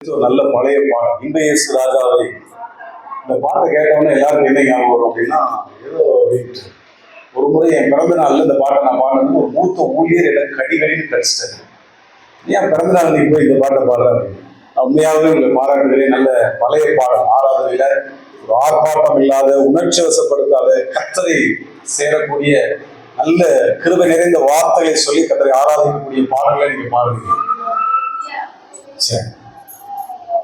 ஒரு நல்ல பழைய பாடம் இன்பயேசு ராஜாவை. இந்த பாட்டை கேட்டவொன்னே எல்லாருக்கும் என்ன ஞாபகம் வரும் அப்படின்னா, ஏதோ ஒரு முறை என் பிறந்த நாள்ல இந்த பாட்டை நான் பாடுறது ஒரு மூத்த ஊழியர் எனக்கு கடிகடின்னு கடிச்சிட்டாரு. ஏன் பிறந்த நாள் நீ போய் இந்த பாட்டை பாடுறாரு? உண்மையாகவே உங்களை பாராட்டுகிறேன். நல்ல பழைய பாடல் ஆராதனையில ஒரு ஆர்ப்பாட்டம் இல்லாத, உணர்ச்சி வசப்படுத்தாத, கர்த்தரை சேரக்கூடிய நல்ல கிருபை நிறைந்த வார்த்தைகளை சொல்லி கர்த்தரை ஆராதிக்கக்கூடிய பாடல்களை நீங்க பாடுறீங்க. சரி,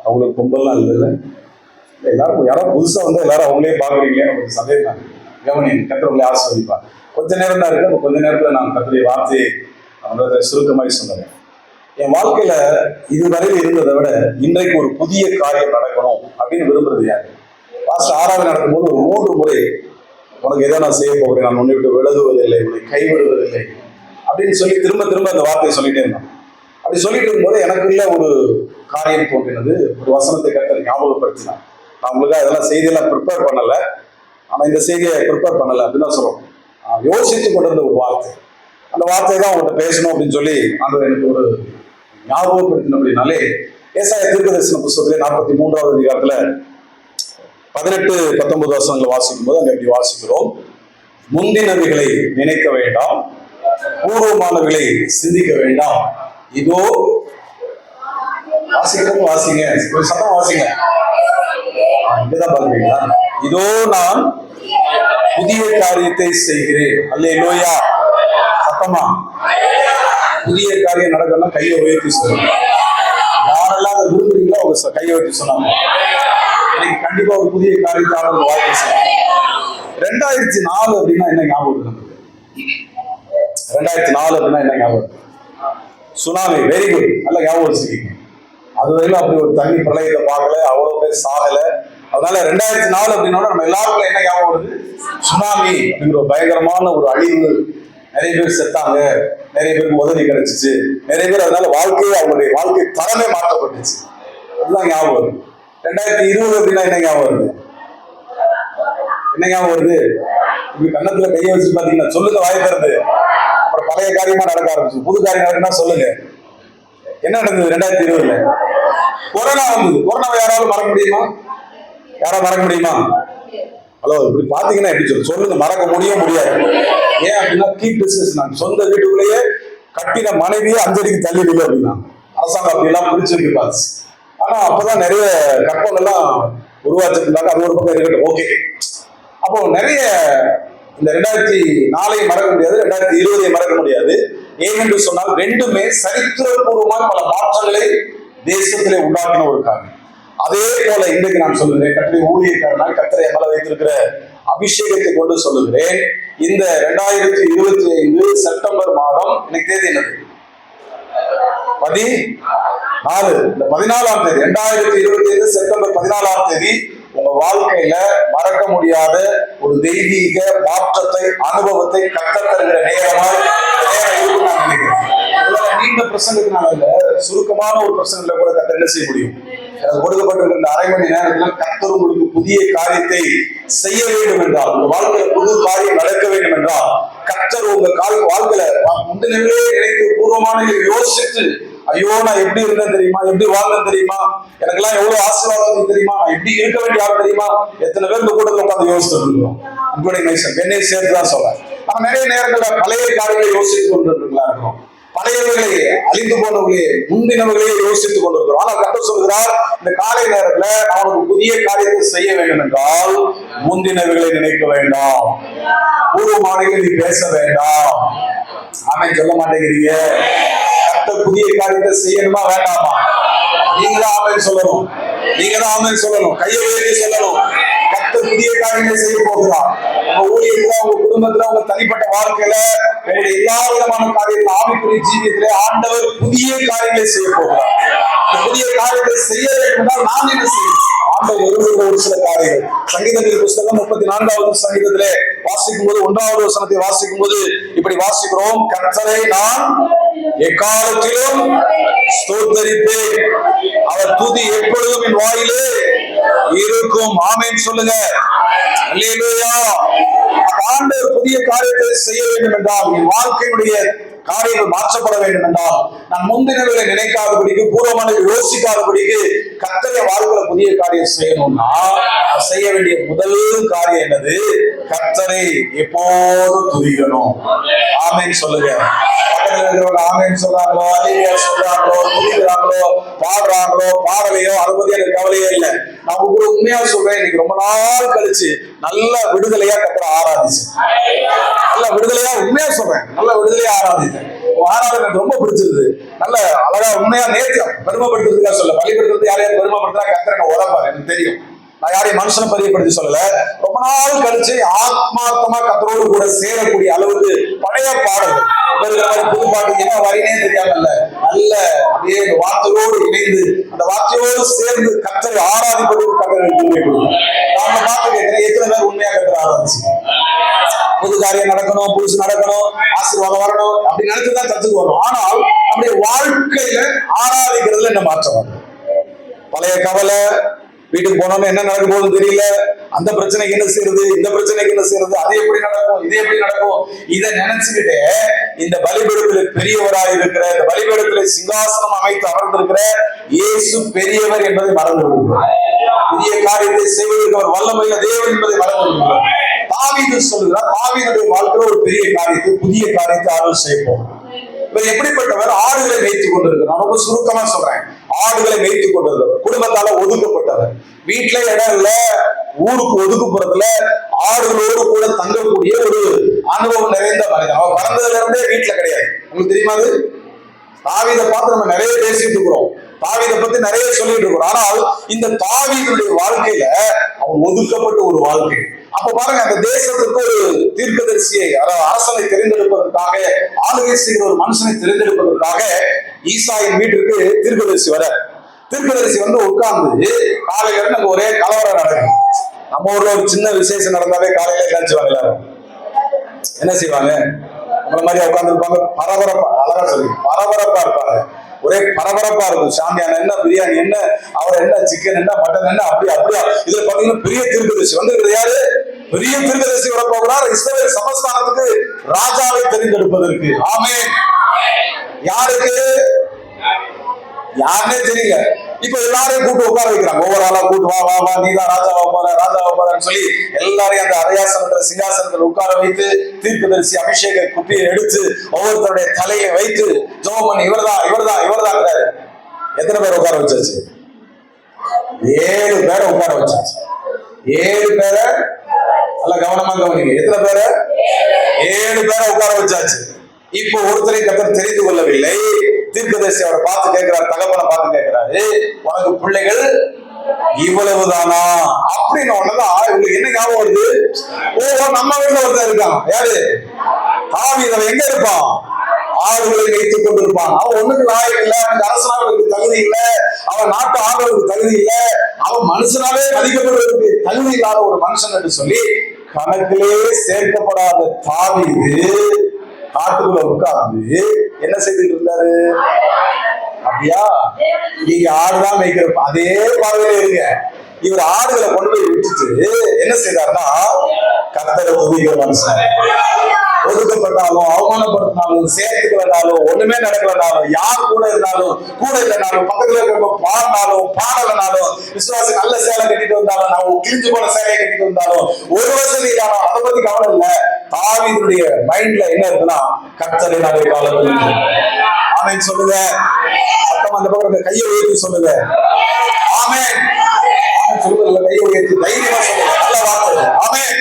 அவங்களுக்கு கும்பல்லாம் இல்லை. எல்லாரும் யாராவது புதுசா வந்து எல்லாரும் அவங்களே பாக்குறீங்க. உங்களுக்கு சந்தேகம் கவனி, கர்த்தர்களை ஆசீர்வதிப்பார். கொஞ்ச நேரம் தான் இருக்கு. கொஞ்ச நேரத்துல நான் கர்த்தருடைய வார்த்தையை சுருக்கமாய் சொன்னேன். என் வாழ்க்கையில இதுவரையில் இருந்ததை விட இன்றைக்கு ஒரு புதிய காரியம் நடக்கணும் அப்படின்னு விரும்புறது யாரு? பாஸ்டர் ஆராதனை நடக்கும்போது ஒரு 3 முறை உனக்கு எதோ நான் செய்ய போகிறேன், நான் உன்னை விட்டு விலகுவதில்லை, உன்னை கைவிடுவதில்லை அப்படின்னு சொல்லி திரும்ப திரும்ப அந்த வார்த்தையை சொல்லிட்டே இருந்தான். அப்படி சொல்லிட்டு இருக்கும்போது எனக்குள்ள ஒரு காரியம் தோன்றினது. ஒரு வசனத்தை கர்த்தர் ஞாபகப்படுத்தினான். நான் உங்களுக்கு அதெல்லாம் செய்தியெல்லாம் ப்ரிப்பேர் பண்ணலை, ஆனால் இந்த செய்தியை ப்ரிப்பேர் பண்ணலை அப்படின்னு தான் சொல்லுவோம். யோசித்து கொண்டிருந்த ஒரு வார்த்தை, அந்த வார்த்தையை தான் அவங்கள்ட்ட பேசணும் அப்படின்னு சொல்லி ஆண்டவர் எனக்கு ஒரு ஞாபகப்படுத்தினபடினாலே ஏசாயா தீர்க்கதரிசன புத்தகத்திலே 43வது அதிகாரத்துல 18-19 வசனங்களை வாசிக்கும் போது அங்க எப்படி வாசிக்கிறோம்? முந்தினவைகளை நினைக்க வேண்டாம், பூர்வமானவைகளை சிந்திக்க வேண்டாம், இதோ வாசிக்கிறோம். வாசிங்க, ஒரு சத்தம் வாசிங்க. இங்கதான் பாக்குறீங்களா? இதோ நான் புதிய காரியத்தை செய்கிறேன். அல்லேலூயா. சத்தமா புதிய காரியம் நடக்கணும்னா கையை உயர்த்தி சொல்லுங்க. யாரெல்லாம் அதை விரும்புறீங்களோ அவங்க கையை உயர்த்தி சொன்னாங்க. இன்னைக்கு கண்டிப்பா ஒரு புதிய காரியத்தான வாழ்க்கை செய்யணும். 2004 அப்படின்னா என்ன ஞாபகம் நமக்கு? 2004 அப்படின்னா என்ன ஞாபகம்? சுனாமி. வெரி குட், நல்ல ஞாபகம் வச்சிருக்கீங்க. அது வரையிலும் அப்படி ஒரு தண்ணி பிரளயத்தை பார்க்கல, அவ்வளவு பேர் சாகல. அதனால 2004 அப்படின்னா நம்ம எல்லாருக்கும் என்ன ஞாபகம் வருது? சுனாமி அப்படிங்கிற ஒரு பயங்கரமான ஒரு அழிவு. நிறைய பேர் செத்தாங்க, நிறைய பேருக்கு உதவி கிடைச்சிச்சு, நிறைய பேர் அதனால அவங்களுடைய வாழ்க்கை தரமே மாற்றப்பட்டுச்சு. அதுதான் ஞாபகம் வருது. 2020 அப்படின்னா என்ன ஞாபகம் வருது? என்ன ஞாபகம் வருது? இப்படி கன்னத்துல கையை வச்சு பாத்தீங்கன்னா சொல்லுங்க, வாய் திறந்து. அப்புறம் பழைய காரியமா நடக்க ஆரம்பிச்சு, புது காரியம் நடக்குன்னா சொல்லுங்க. என்ன நடந்தது 2020? கொரோனா வந்தது. கொரோனாவை யாராவது மறக்க முடியுமா? யாராவது மறக்க முடியுமா? ஹலோ, இப்படி பாத்தீங்கன்னா எப்படி சொல்லுங்க, மறக்க முடியாது. ஏன் அப்படின்னா கீப் பிசினஸ். நான் சொந்த வீட்டுக்குள்ளேயே கட்டின மனைவியே 5 அடிக்கு தள்ளிடுங்க அப்படின்னா அரசாங்கம் அப்படி எல்லாம் பிரிச்சிருக்கு பாத்து. ஆனா அப்பதான் நிறைய கற்பங்கள்லாம் உருவாச்சிருந்தாங்க. அது ஒரு பக்கம் இருக்கட்டும், ஓகே. அப்போ நிறைய இந்த 2004 மறக்க முடியாது, 2020 மறக்க முடியாது. ஏனென்று சொன்னால் ரெண்டுமே சரித்திரபூர்வமாக பல மாற்றங்களை தேசத்திலே உண்டாக்கின ஒரு காரியம். அதே போல இன்றைக்கு நான் சொல்லுகிறேன், கர்த்தருடைய ஊழியக்காரனால் கர்த்தரை மேல வைத்திருக்கிற அபிஷேகத்தை கொண்டு சொல்லுகிறேன். இந்த 2025 செப்டம்பர் மாதம், எனக்கு தேதி என்னது? 14. இந்த 14ஆம் தேதி 2025 செப்டம்பர் 14ஆம் தேதி உங்க வாழ்க்கையில மறக்க முடியாத ஒரு தெய்வீக மாற்றத்தை, அனுபவத்தை கர்த்தர் தருகிற நேரமாக இருக்கும் நான் நினைக்கிறேன். நீண்ட பிரசங்கத்தினால சுருக்கமான ஒரு பிரசங்கத்துல கூட கர்த்தர் என்ன செய்ய முடியும்? கொடுக்கப்பட்டிருக்கிற 1/2 மணி நேரத்தில் கர்த்தர் உங்களுக்கு புதிய காரியத்தை செய்ய வேண்டும் என்றால், உங்க வாழ்க்கையில புது காரியம் நடக்க வேண்டும் என்றால், கர்த்தர் உங்க வாழ்க்கையில முந்தினவே நினைத்து பூர்வமான யோசித்து, ஐயோ நான் எப்படி இருந்தேன் தெரியுமா, எப்படி வாழ்ந்தேன் தெரியுமா, எனக்கெல்லாம் எவ்வளவு ஆசீர்வாதம் தெரியுமா, நான் எப்படி இருக்க வேண்டிய ஆள் தெரியுமா, எத்தனை பேர் இந்த கூட்டத்தில் உட்காந்து யோசிச்சுட்டு இருக்கோம். என்னை சேர்த்துதான் சொல்றேன். நம்ம நிறைய நேரங்கள்ல பழைய காரியங்களை யோசித்துக் கொண்டிருக்கலாம் இருக்கிறோம். பழையவர்களே, அழிந்து போனவர்களே, முந்தினவர்களே யோசித்துக் கொண்டிருக்கிறோம். ஆனால் கர்த்தர் சொல்கிறார், இந்த காலை நேரத்துல அவனுக்கு புதிய காரியத்தை செய்ய வேண்டும் என்றால் முந்தினவர்களை நினைக்க வேண்டாம், பூர்வமானவர்களை நீ பேச வேண்டாம். ஆமென் சொல்ல மாட்டேங்கிறீங்க. கர்த்தர் புதிய காரியத்தை செய்யணுமா வேண்டாமா? நீங்க தான் ஆமென் சொல்லணும். நீங்க தான் ஆமென் சொல்லணும். கையை உயர்த்தி சொல்லணும். கர்த்தர் புதிய காரியங்களை செய்ய போகிறார். உங்க ஊழியத்துல, உங்க குடும்பத்துல, உங்க தனிப்பட்ட வாழ்க்கையில, உங்களுடைய எல்லா விதமான காரியத்தில், ஆவிக்குரிய ஜீவியத்திலே ஆண்டவர் புதிய காரியங்களை செய்ய போகிறார். புதிய காரியத்தை செய்ய வேண்டும் என்றால் நான் என்ன செய்யணும்? ஆண்டவர் விரும்புகிற ஒரு சில காரியங்கள். சங்கீதத்தின் புத்தகம் 34வது சங்கீதத்திலே வாசிக்கும் போது 1வது வசனத்தை வாசிக்கும் போது இப்படி வாசிக்கிறோம்: கர்த்தரை நான் எக்காலத்திலும் ஸ்தோத்தரிப்பேன், அவர் துதி எப்பொழுதும் என் வாயிலே இருக்கும். ஆமென் சொல்லுங்க. அல்லேலூயா. ஆண்டவர் புதிய காரியத்தை செய்ய வேண்டும் என்றால், என் வாழ்க்கையுடைய காரியங்கள் மாற்றப்பட வேண்டும் என்றால், நான் முந்தினவர்களை நினைக்காதபடிக்கு, பூர்வமானதை யோசிக்காதபடிக்கு புதிய காரியம் செய்யணும்னா செய்ய வேண்டிய முதல் காரியம் என்னது? கர்த்தரை எப்போதும் துதிக்கணும். ஆமென் சொல்லுங்க. பக்கத்துல இருக்கிறவங்க ஆமென் சொல்றாங்களோ, அல்லேலூயா சொல்றாங்களோ, துதிக்கிறாங்களோ, பாடுறாங்களோ, பாடலையோ அதை பத்தி எனக்கு கவலையே இல்லை. நான் உங்களுக்கு உண்மையா சொல்றேன், இன்னைக்கு ரொம்ப நாள் கழிச்சு நல்ல விடுதலையா கர்த்தரை ஆராதிச்சு, நல்ல விடுதலையா, உண்மையா சொல்றேன், நல்ல விடுதலையா ஆராதித்தேன். ஆராதனை எனக்கு ரொம்ப பிடிச்சிருது. நல்ல அழகா உண்மையா நேர்த்தியா பெருமைப்படுத்துறதுக்காக சொல்ல, பள்ளிப்படுத்துறது யாரையாவது பெருமைப்படுத்தினா கர்த்தரை என்ன உடம்பாரு, எனக்கு தெரியும். நான் யாரையும் மனுஷனை பதியப்படுத்தி சொல்லல. ரொம்ப நாள் கழிச்சு ஆத்மார்த்தமா கர்த்தரோடு கூட சேரக்கூடிய அளவுக்கு பழைய பாடல்கள் புது பாட்டு என்ன வரினே தெரியாம நல்ல அப்படியே வார்த்தையோடு இணைந்து அந்த வார்த்தையோடு சேர்ந்து கர்த்தரை ஆராதிப்பதற்கு கர்த்தரை உண்மை கொடுக்கும். நாம பார்த்து கேட்கிறேன், எத்தனை பேர் உண்மையா கர்த்தரை ஆராதிச்சு? புது காரியம் நடக்கணும், புதுசு நடக்கணும், ஆசீர்வாதம் வரணும் அப்படி நினைச்சுதான் கத்துக்கு வரும். ஆனால் நம்முடைய வாழ்க்கையில ஆராதிக்கிறதுல என்ன மாற்றம் வரும்? பழைய கவலை, வீட்டுக்கு போனோம்னு என்ன நடக்க போகுதுன்னு தெரியல, அந்த பிரச்சனைக்கு என்ன செய்யறது, இந்த பிரச்சனைக்கு என்ன செய்யறது, அது எப்படி நடக்கும், இது எப்படி நடக்கும், இதை நினைச்சுக்கிட்டே இந்த பலிபீடத்தில் பெரியவராய் இருக்கிற, இந்த பலிபீடத்தில் சிங்காசனம் அமைத்து அமர்ந்திருக்கிற இயேசு பெரியவர் என்பதை மறந்து விடுகிறார். புதிய காரியத்தை செய்வதற்கு அவர் வல்லமையுள்ள தேவன் என்பதை மறந்து விடுகிறார். தாவீது சொல்லுகிறார், தாவீதுடைய வாழ்க்கையில் ஒரு பெரிய காரியத்தை, புதிய காரியத்தை ஆர்வம் செய்யப்போம். இவர் எப்படிப்பட்டவர்? ஆடுகளை மேய்த்துக் கொண்டிருக்கிறார். நான் ரொம்ப சுருக்கமா சொல்றேன், ஆடுகளை மேய்த்துக் கொண்டிருக்கிறார். குடும்பத்தால ஒதுக்கப்பட்டவர், வீட்டுல இடம் இல்ல, ஊருக்கு ஒதுக்குப்புறத்துல ஆடுகளோடு கூட தங்கக்கூடிய ஒரு அனுபவம் நிறைந்த மனிதன். அவர் பிறந்ததுல இருந்தே வீட்டுல கிடையாது. உங்களுக்கு தெரியுமா? அது தாவீதை பார்த்து நம்ம நிறைய பேசிட்டு இருக்கிறோம், தாவீதை பத்தி நிறைய சொல்லிட்டு இருக்கிறோம். ஆனால் இந்த தாவீதுடைய வாழ்க்கையில அவன் ஒதுக்கப்பட்ட ஒரு வாழ்க்கை. அப்ப பாருங்க, அந்த தேசத்துக்கு ஒரு தீர்க்கதரிசியை, அரசனை தெரிந்தெடுப்பதற்காக, ஆளுகை செய்கிற ஒரு மனுஷனை தெரிந்தெடுப்பதற்காக ஈசாயின் வீட்டிற்கு தீர்க்கதரிசி வர, தீர்க்கதரிசி வந்து உட்கார்ந்து காலையில இருந்து அங்க ஒரே கலவரம் நடக்கும். நம்ம ஊர்ல ஒரு சின்ன விசேஷம் நடந்தாவே காலையில நினைச்சுவாங்க எல்லாரும் என்ன செய்வாங்க? நம்மள மாதிரி உட்கார்ந்து இருப்பாங்க, பரபரப்பா, அழகா சொல்லி பரபரப்பா இருப்பாங்க, ஒரே பரபரப்பா இருக்கும். சாமியான என்ன, பிரியாணி என்ன, அவர் என்ன, சிக்கன் என்ன, மட்டன் என்ன, அப்படியா அப்படியா. இதுல பாத்தீங்கன்னா பெரிய தீர்க்கதரிசி வந்து யாரு? பெரிய தீர்க்கதரிசி வர போகிறார் இஸ்ரவேல் சமஸ்தானத்துக்கு ராஜாவை தெரிந்தெடுப்பதற்கு. ஆமென். யாருக்கு? யாருன்னே தெரியல. இப்ப எல்லாரையும் கூட்டு உட்கார வைக்கிறாங்க, ஒவ்வொரு ஆளா கூட்டு, வா வா வா, நீதான் ராஜாவா போற, ராஜாவா போறன்னு சொல்லி எல்லாரையும் அந்த அரையாசனத்துல, சிங்காசனத்துல உட்கார வைத்து தீர்க்கதரிசி அபிஷேக குப்பியை எடுத்து ஒவ்வொருத்தருடைய தலையை வைத்து ஜெபம் பண்ணி, இவர்தான் இவர்தான் இவர்தான். எத்தனை பேர் உட்கார வச்சாச்சு? 7 பேரை உட்கார வச்சாச்சு. 7 பேரை நல்ல கவனமா கவனிங்க. எத்தனை பேரை? 7 பேரை உட்கார வச்சாச்சு. இப்போ ஒருத்தரை கர்த்தர் தெரிந்து கொள்ளவில்லை. தீர்க்கதரிசி அவரை பார்த்து கேட்கிறார், தகப்பனை பார்த்து கேட்கிறாரு, உனக்கு பிள்ளைகள் இவ்வளவுதானா அப்படின்னு. உடனேதான் இவங்களுக்கு என்ன ஞாபகம் வருது? ஓ, நம்ம வீட்டுல ஒருத்தர் இருக்கான். யாரு? தாவீது. அவன் எங்க இருப்பான்? ஆடுகளை வைத்துக் கொண்டிருப்பான். அவன் ஒண்ணுக்கு லாயக்கு இல்ல, அவனுக்கு அரசனாவதுக்கு தகுதி இல்ல, அவன் நாட்டு ஆடுறதுக்கு தகுதி இல்ல, அவன் மனுஷனாவே மதிக்கப்படுவதற்கு தகுதி இல்லாத ஒரு மனுஷன் என்று சொல்லி கணக்கிலே சேர்க்கப்படாத தாவீது காட்டுக்குள்ள உட்கார்ந்து என்ன செய்துட்டு இருந்தாரு? அப்படியா? நீங்க ஆடுதான் மேய்க்கிற அதே பார்வையில இருங்க. இவர் ஆடுகளை கொண்டு போய் விட்டுட்டு என்ன செய்தாருன்னா, கர்த்தரை துதிக்கிற மனுஷன். ஒதுக்கப்பட்டாலும், அவமானப்படுத்தினாலும், சேர்த்துக்கலனாலும், ஒண்ணுமே நடக்கலனாலும், யார் கூட இருந்தாலும், கூட இல்லைனாலும், பக்கத்துல இருக்க பாடினாலும், பாடலனாலும், விசுவாசி நல்ல சேலை கட்டிட்டு வந்தாலும், நான் கிழிஞ்சு போன சேலையை கட்டிட்டு வந்தாலும், ஒரு வசதி இல்லாமல் அதை பத்தி கவலை இல்லை. தாவீதுடைய மைண்ட்ல என்ன இருக்குன்னா, கர்த்தரை நாளை காலத்தில். ஆமென் சொல்லுங்க. சத்தம் அந்த பக்கம் கையை உயர்த்தி சொல்லுங்க. ஆமென். சொல்லுங்க, கையை உயர்த்தி தைரியமா சொல்லுங்க. நல்ல வார்த்தை. ஆமென்.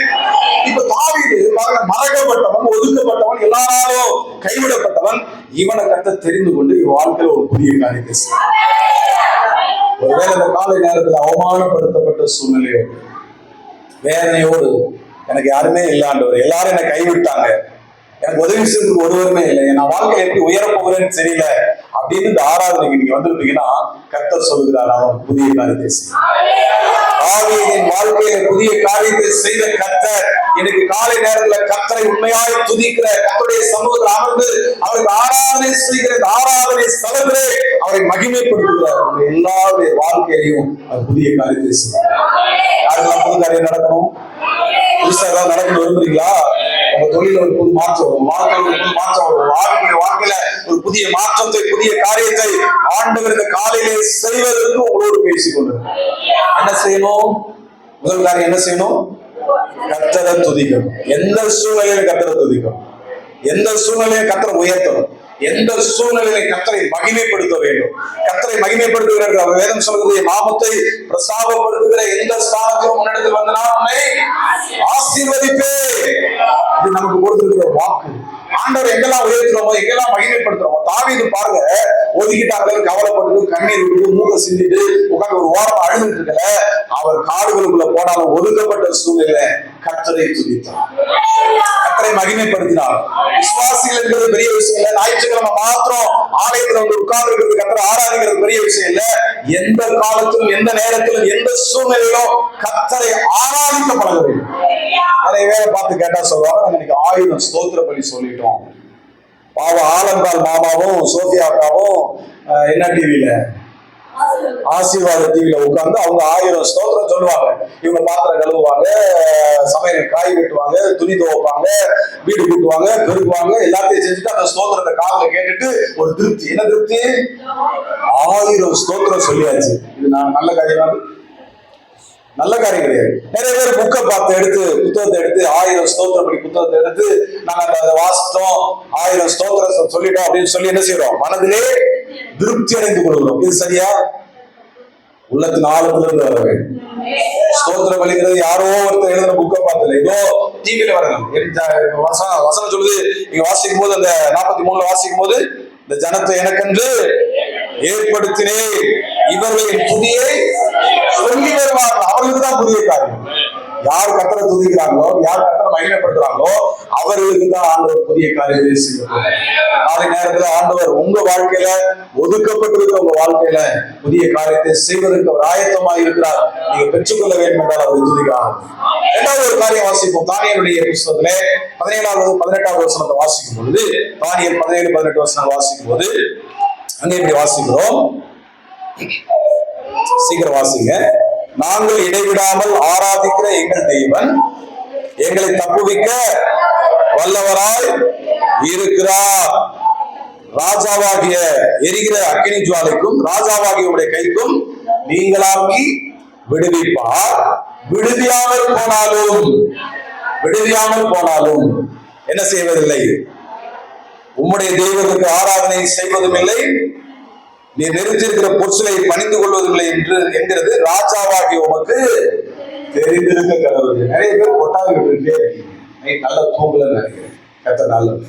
இப்ப தாவீது பாருங்க, மறக்கப்பட்டவன், ஒதுக்கப்பட்டவன், எல்லாராலும் கைவிடப்பட்டவன். இவனை கர்த்தர் தெரிந்து கொண்டு இவன் வாழ்க்கையில ஒரு புதிய காரியத்தை செய்ய. ஒருவேளை இந்த காலை நேரத்தில் அவமானப்படுத்தப்பட்ட சூழ்நிலையோடு, வேதனையோடு, எனக்கு யாருமே இல்லாண்டவர், எல்லாரும் என்னை கைவிட்டாங்க, எனக்கு உதவி செய்யறதுக்கு ஒருவருமே இல்லை, நான் வாழ்க்கையில எப்படி உயர போகிறேன்னு தெரியல அப்படின்னு இந்த ஆராதனைக்கு நீங்க வந்துருந்தீங்கன்னா, கர்த்தர் சொல்லுகிறார், அவன் புதிய காரியத்தை செய்ய. தாவீதின் வாழ்க்கையில புதிய காரியத்தை செய்த கர்த்தர் இன்னைக்கு காலை நேரத்துல கர்த்தரை உண்மையாய் துதிக்கிற, கர்த்தருடைய சமூகத்தில் அமர்ந்து அவருக்கு ஆராதனை செய்கிற ஆராதனை ஸ்தலத்திலே அவரை மகிமைப்படுத்துகிறார். எல்லாருடைய வாழ்க்கையிலையும் அவர் புதிய காரியத்தை செய்கிறார். யாருக்கெல்லாம் புது காரியம் நடக்கணும்? புதுசா ஏதாவது நடக்கணும் விரும்புறீங்களா? உங்க தொழில ஒரு புது மாற்றம் வரும், வாழ்க்கையில ஒரு புது மாற்றம் வரும், வாழ்க்கையில ஒரு புதிய மாற்றத்தை, புதிய காரியத்தை ஆண்டவர் இந்த காலையிலே செய்வதற்கு உங்களோடு பேசிக் கொண்டிருக்கிறார். என்ன செய்யணும்? முதல் காரியம் என்ன செய்யணும்? கர்த்தரை துதிக்கணும். எந்த சூழ்நிலையிலும் கர்த்தரை துதிக்கணும். எந்த சூழ்நிலையும் கர்த்தரை உயர்த்தணும். எந்த சூழ்நிலையை கர்த்தரை மகிமைப்படுத்த வேண்டும். கர்த்தரை மகிமைப்படுத்துகிற வேதம் சொல்கிறது, நாமத்தை பிரஸ்தாபப்படுத்துகிற எந்த ஸ்தானத்திலும் முன்னெடுத்து வந்து நான் உன்னை ஆசீர்வதிப்பேன். இது நமக்கு கொடுத்திருக்கிற வாக்கு. ஆண்டவர் எங்கெல்லாம் உயர்த்துறோமோ, எங்கெல்லாம் மகிமைப்படுத்துறோமோ. தாவீது பாருங்க, ஒதுக்கிட்டாங்களே கவலைப்பட்டு கண்ணீர் விட்டு மூக்க சிந்திட்டு உட்காந்து ஒரு ஓரமா அழுதுட்டு இருக்கல. அவர் காடுகளுக்குள்ள போனாலும் ஒதுக்கப்பட்ட சூழ்நிலை கர்த்தரை துதித்தார், கர்த்தரை மகிமைப்படுத்தினார். விசுவாசிகள் என்பது பெரிய விஷயம் இல்ல. ஞாயிற்றுக்கிழமை மாத்திரம் ஆலயத்துல வந்து உட்கார்ந்து இருக்கிறது, கர்த்தரை ஆராதிக்கிறது பெரிய விஷயம் இல்ல. எந்த காலத்திலும், எந்த நேரத்திலும், எந்த சூழ்நிலையிலும் கர்த்தரை ஆராதிக்க பழக வேண்டும். நிறைய பேரை பார்த்து கேட்டா சொல்லுவாங்க, நாங்க இன்னைக்கு 1000 ஸ்தோத்திர பலி சொல்லிட்டோம். பாவம் ஆலங்கால் மாமாவும் சோபியா அக்காவும் என்ன டிவியில, ஆசீர்வாத டிவியில உட்கார்ந்து அவங்க 1000 ஸ்தோத்திரம் சொல்லுவாங்க. இவங்க பாத்திரம் கழுவுவாங்க, சமையல் காய் வெட்டுவாங்க, துணி துவைப்பாங்க, வீடு கூட்டுவாங்க, பெருக்குவாங்க, எல்லாத்தையும் செஞ்சுட்டு அந்த ஸ்தோத்திரத்தை காதுல கேட்டுட்டு ஒரு திருப்தி. என்ன திருப்தி? 1000 ஸ்தோத்திரம் சொல்லியாச்சு. இது நான் நல்ல காரியம், நல்ல காரியம் கிடையாது. நிறைய பேர் புக்கை பார்த்து எடுத்து, புத்தகத்தை எடுத்து 1000 ஸ்தோத்திரம் படி புத்தகத்தை எடுத்து நாங்க அதை வாசித்தோம், 1000 ஸ்தோத்திரம் சொல்லிட்டோம் அப்படின்னு சொல்லி என்ன செய்யறோம்? மனதிலே திருப்தி அடைந்து கொள்கிறோம். இது சரியா? உள்ளத்தின் ஆழத்திலிருந்து வர வேண்டும். ஸ்தோத்திரம் பலிங்கிறது யாரோ ஒருத்தர் எழுதின புக்கை பார்த்தல, ஏதோ டிவியில வரணும். வசனம் சொல்லுது, நீங்க வாசிக்கும் போது, அந்த 43 வாசிக்கும் போது, இந்த ஜனத்தை எனக்கென்று ஏற்படுத்தினேன், இவர்களின் துதியை சொல்லி வருவார்கள். அவர்களுக்கு தான் புதிய காரியம். யார் கர்த்தரை துதிக்கிறாங்களோ, யார் கர்த்தரை மகிமைப்படுத்துறாங்களோ, அவர்களுக்கு தான் ஆண்டவர் புதிய காரியத்தை செய்வார். நாளை நேரத்துல ஆண்டவர் உங்க வாழ்க்கையில, ஒதுக்கப்பட்டிருக்கிற உங்க வாழ்க்கையில புதிய காரியத்தை செய்வதற்கு அவர் ஆயத்தமாக இருக்கிறார். நீங்க பெற்றுக்கொள்ள வேண்டும் என்றால் அவரை துதிக்கிறார். இரண்டாவது ஒரு காரியம் வாசிப்போம். தானியேலுடைய புத்தகத்திலே 17வது 18வது வசனத்தை வாசிக்கும் பொழுது, தானியேல் 17 18 வசனம் வாசிக்கும் போது அங்கே இப்படி வாசிக்கிறோம். சீக்கிரம் வாசிங்க. நாங்கள் இடைவிடாமல் ஆராதிக்கிற எங்கள் தேவன் எங்களை தப்புவிக்க வல்லவராய் இருக்கிறார். ராஜாவாகிய எரிகிற அக்கினி ஜுவாலைக்கும் ராஜாவாகிய உடைய கைக்கும் நீங்களாக்கி விடுவிப்பார். விடுவியாமல் போனாலும் என்ன செய்வதில்லை? உம்முடைய தெய்வத்துக்கு ஆராதனை செய்வதும் இல்லை, நீ நிறுத்திருக்கிற பொருட்களை பணிந்து கொள்வதும் இல்லை என்று என்கிறது ராஜாவாகிய உமக்கு தெரிந்திருக்க கடவுள். நிறைய பேர் கொட்டாவி விட்டுட்டே இருக்கீங்க, நல்லா தூங்கலன்னு நினைக்கிறேன். கத்த நல்லது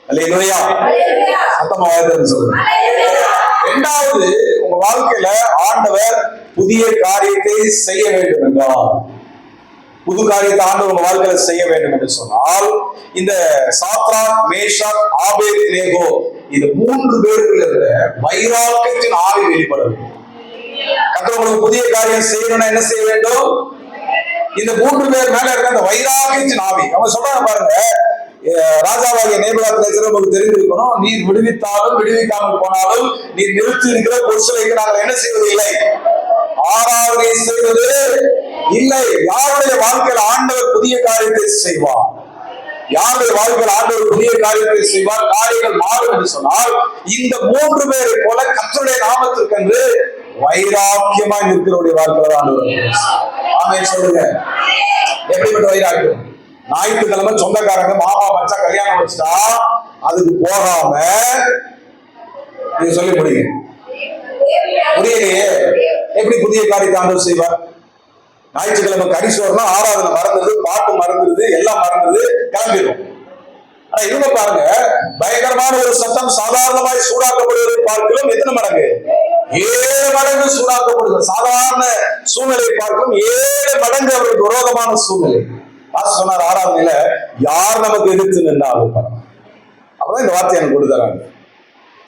அல்லேலூயா, சத்தமா வாழ்த்துன்னு சொல்லுங்க. இரண்டாவது, உங்க வாழ்க்கையில ஆண்டவர் புதிய காரியத்தை செய்ய வேண்டும் என்றால், புது காரியத்தை ஆண்டவர் உங்க வாழ்க்கையில செய்ய வேண்டும் என்று சொன்னால், இந்த சாத்ராக், மேஷாக், ஆபேத்நேகோ இது 3 பேருக்குள்ள வைராக்கியத்தின் ஆவி வெளிப்பட வேண்டும். கர்த்தர் உங்களுக்கு புதிய காரியம் செய்யணும்னா என்ன செய்ய வேண்டும்? இந்த 3 பேர் மேல இருக்க அந்த வைராக்கியத்தின் ஆவி. அவங்க சொல்றாங்க பாருங்க, ராஜாவாகிய நேபுகாத்நேசர் உங்களுக்கு தெரிந்திருக்கணும், நீர் விடுவித்தாலும் விடுவிக்காமல் போனாலும் நீர் நிறுத்தி இருக்கிற பொருட்களுக்கு நாங்கள் என்ன செய்வதில்லை? ஆராதனை செய்வது இல்லை. யாருடைய வாழ்க்கையில் ஆண்டவர் புதிய காரியத்தை செய்வார்? யாருடைய வாழ்க்கையில் ஆண்டவர் புதிய காரியத்தை செய்வார்? காரியங்கள் மாறும் என்று சொன்னால், இந்த 3 பேரை போல கர்த்தருடைய நாமத்திற்கென்று வைராக்கியமாய் இருக்கிறவருடைய வாழ்க்கையில் ஆண்டவர். ஆமென் சொல்லுங்க. எப்படிப்பட்ட வைராக்கியம்? ஞாயிற்றுக்கிழமை சொந்தக்காரங்க மாமா மச்சா கல்யாணம் வச்சுட்டா அதுக்கு போகாம நீங்க சொல்லி முடியுங்க, புரியலையே. எப்படி புதிய காரியத்தை ஆண்டவர் செய்வார்? ஞாயிற்றுக்கிழமை கரிசோர்னா ஆராதனை மறந்துடுது, பாட்டு மறந்துடுது, எல்லாம் மறந்துடுது, கிளம்பிடும். ஆனா இவங்க பாருங்க, பயங்கரமான ஒரு சத்தம் சாதாரணமாய் சூடாக்கப்படுவதை பார்க்கலாம் எத்தனை மடங்கு? 7 மடங்கு சூடாக்கப்படுகிறது. சாதாரண சூழ்நிலை பார்க்கும் 7 மடங்கு அவருக்கு விரோதமான சூழ்நிலை. சொன்னார் ஆராதனையில, யார் நமக்கு எதிர்த்து நின்றாலும் பரவாயில்ல. அப்பதான் இந்த வார்த்தை எனக்கு கொடுத்துறாங்க,